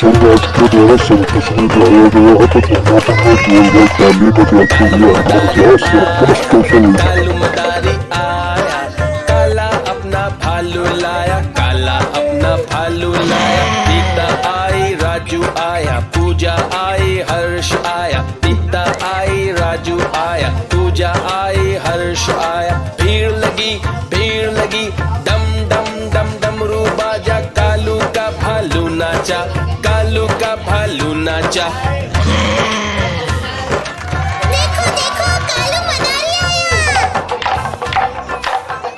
सम्राट के द्वारा सर्कस में लाया गया है तथा मोटरमेट वर्ल्ड काली मतलब के लिए हमारे यहाँ सर्कस स्पेशल कालू मदारी आया, काला अपना भालू लाया, काला अपना भालू लाया। सीता आई, राजू आया, पूजा आई, हर्ष आया। सीता आई, राजू आया, पूजा आई, हर्ष आया। भीड़ लगी, डम डम डम डमरू बाजा। कालू का भालू नाचा, कालू का भालू नाचा। देखो देखो कालू मदारी आया।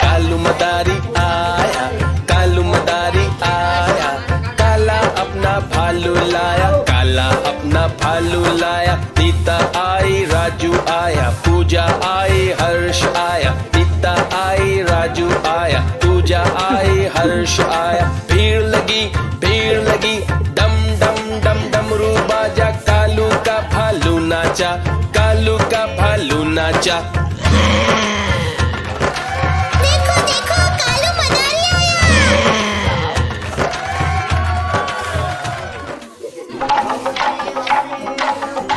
कालू मदारी आया, कालू मदारी आया, काला अपना भालू लाया, काला अपना भालू लाया। सीता आई, राजू आया, पूजा आई, हर्ष आया। सीता आई, राजू आया, पूजा आई, हर्ष आया। भीड़ लगी, डम डम डम डमरू बाजा। कालू का भालू नाचा, कालू का भालू नाचा। देखो देखो कालू मदारी आया।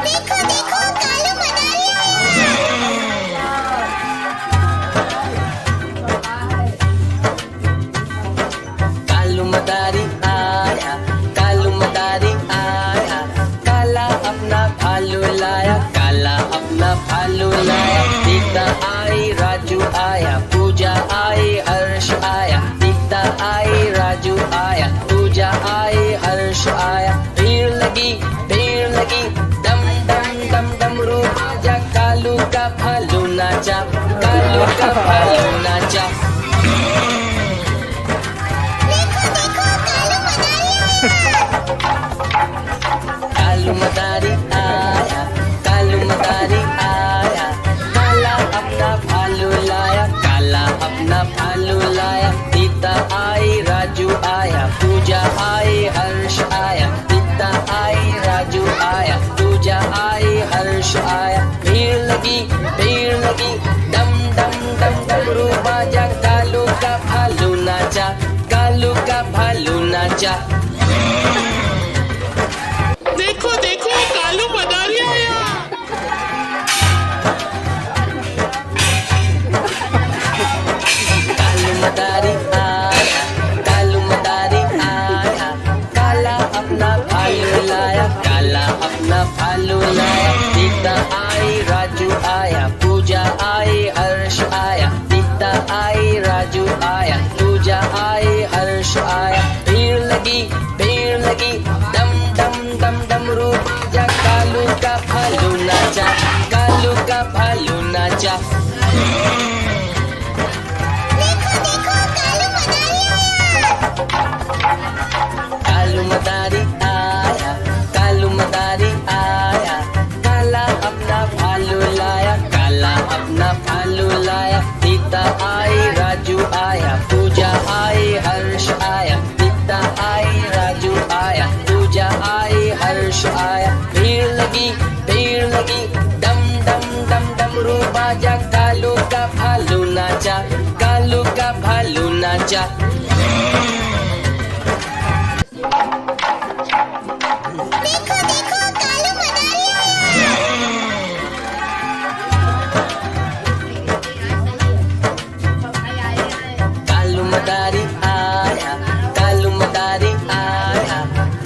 देखो देखो कालू मदारी आया। कालू मदारी आया, कालू मदारी आया, काला अपना भालू लाया, काला अपना भालू लाया। सीता आई, राजू आया, पूजा आई, हर्ष आया। सीता आई, राजू आया, पूजा आई, हर्ष आया। भीड़ लगी, डम डम डम डमरू बाजा। कालू का भालू नाचा, कालू का भालू नाचा। देखो देखो कालू मदारी आया। कालू मदारी आया, काला अपना भालू लाया, काला अपना भालू लाया। सीता आई, राजू आया, पूजा आई, हर्ष आया। सीता आई, राजू आया, पूजा आई, हर्ष आया। भीड़ लगी, डम डम डम डमरू बाजा। कालू का भालू नाचा, कालू का भालू नाचा। देखो देखो कालू मदारी आया। कालू मदारी आया, कालू मदारी आया, काला अपना भालू लाया, काला अपना भालू लाया। सीता आई, राजू आया, पूजा आई, हर्ष आया। सीता आई, राजू आया, पूजा आई, हर्ष आया। भीड़ लगी, डम डम डम डमरू बाजा। कालू का भालू नाचा, कालू का भालू नाचा। देखो देखो कालू मदारी आया। कालू मदारी आया, कालू मदारी आया, काला अपना भालू लाया, काला अपना भालू लाया। सीता आई, राजू आया, पूजा आई, हर्ष आया। सीता आई, राजू आया, पूजा आई, हर्ष आया। भीड़ लगी, डम डम डम डमरू बाजा। कालू का भालू नाचा, कालू का भालू नाचा। देखो देखो कालू मदारी आया। कालू मदारी आया, कालू मदारी आया,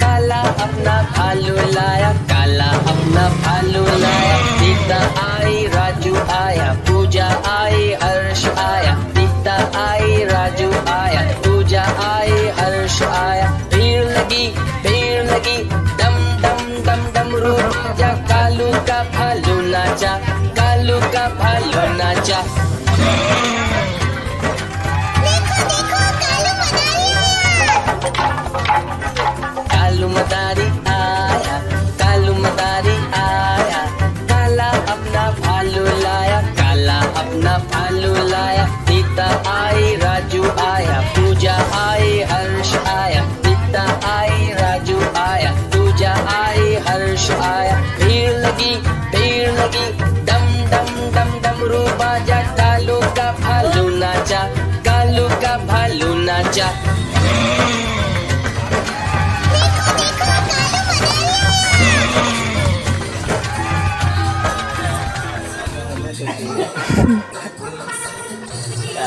काला अपना भालू लाया, काला अपना भालू लाया। सीता आई, राजू आया, पूजा आई, हर्ष आया। सीता आई, राजू आया, पूजा आई, हर्ष आया। भीड़ लगी, डम डम डम डमरू बाजा। कालू का भालू नाचा, कालू का भालू नाचा। देखो देखो कालू मदारी आया। कालू मदारी आया, कालू मदारी आया, काला अपना भालू लाया, काला अपना भालू लाया। सीता आई, राजू आया, पूजा आई, हर्ष आया। सीता आई, राजू आया, पूजा आई, हर्ष आया। भीड़ लगी, डम डम डम डमरू बाजा। कालू का भालू नाचा, कालू का भालू नाचा। देखो देखो कालू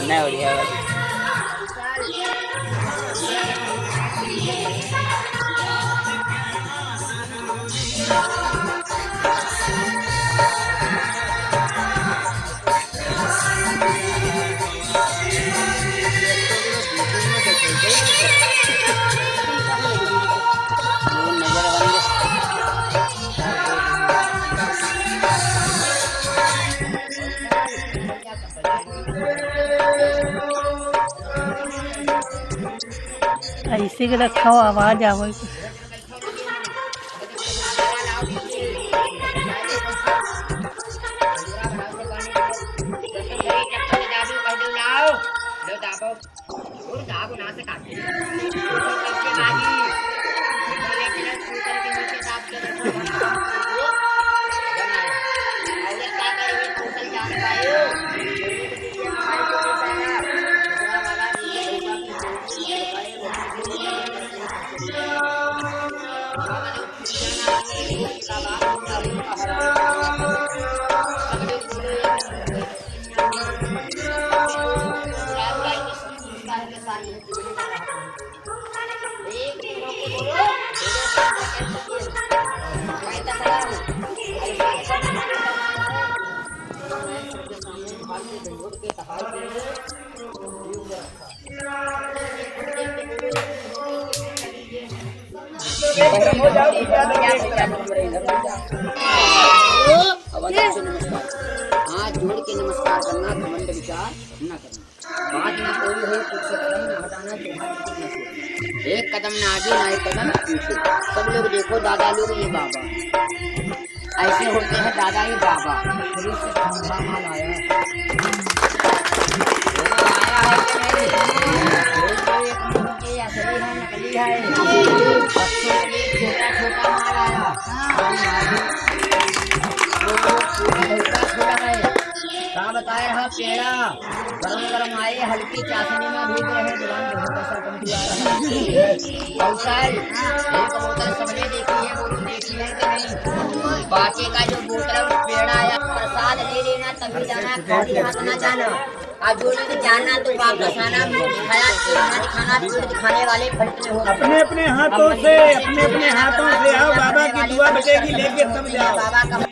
नहीं हो रही है। ऐसे के रखा हो आवाज आवे हाथ जोड़ के नमस्कार करना, घमंड विचार न करना, बात न कोई हो कुछ से कदम न हटाना, एक कदम न आगे ना एक कदम पीछे। सब लोग देखो दादा लोग ये बाबा ऐसे होते हैं, दादा ये बाबा। फिर से ठंडा माल आया नकली है, बच्चों के लिए छोटा छोटा माल आया। कहा बताए रहा पेड़ा गरम गरम आए, हल्की चाशनी में भूज रहे, दुकान एक बोतल सबने देखी है, बोलो देखी है कि नहीं। बाकी का जो बोतल पेड़ा या प्रसाद ले लेना, तभी जाना, खाली हाथ न जाना। और जो नहीं जानना तो वापस आना, मुंह दिखाया दिखाना, पेड़ दिखाने वाले फट में हो। अपने अपने हाथों से आओ, बाबा की दुआ बचेगी, लेके सब जाओ। बाबा का